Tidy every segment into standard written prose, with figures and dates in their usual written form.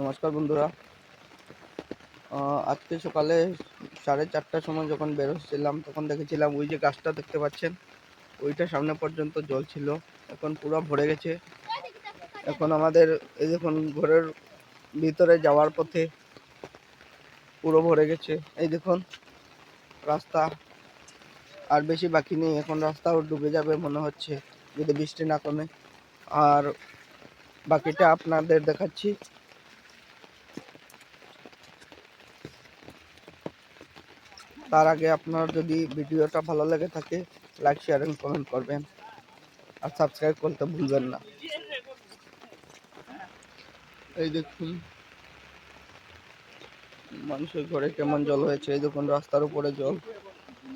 নমস্কার বন্ধুরা। আজকে সকালে 4:30টার সময় যখন বেরোচ্ছিলাম তখন দেখেছিলাম ওই যে গাছটা দেখতে পাচ্ছেন, ওইটা সামনে পর্যন্ত জল ছিল। এখন পুরো ভরে গেছে। এখন আমাদের এই দেখুন ঘরের ভিতরে যাওয়ার পথে পুরো ভরে গেছে। এই দেখুন রাস্তা আর বেশি বাকি নেই, এখন রাস্তাও ডুবে যাবে মনে হচ্ছে যদি বৃষ্টি না কমে। আর বাকিটা আপনাদের দেখাচ্ছি। তার আগে আপনার যদি ভিডিওটা ভালো লেগে থাকে লাইক শেয়ার এন্ড কমেন্ট করবেন আর সাবস্ক্রাইব করতে ভুলবেন না। এই দেখুন মানুষের ঘরে কেমন জল হয়েছে। এই দেখুন রাস্তার উপরে জল।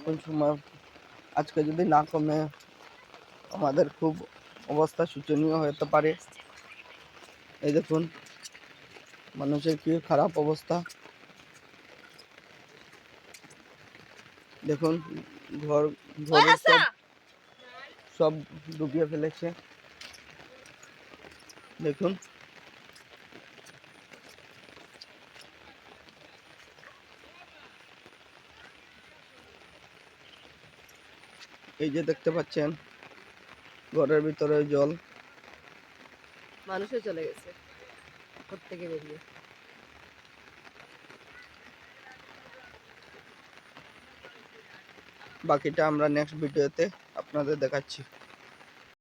কোন সময় আজকে যদি না কমে আমাদের খুব অবস্থা শোচনীয় হতে পারে। এই দেখুন মানুষের কি খারাপ অবস্থা। দেখুন ঘর সব ডুবিয়ে ফেলেছে। দেখুন এই যে দেখতে পাচ্ছেন ঘরের ভিতরে জল, মানুষও চলে গেছে ঘর থেকে বেরিয়ে। বাকিটা আমরা নেক্সট ভিডিওতে আপনাদের দেখাচ্ছি।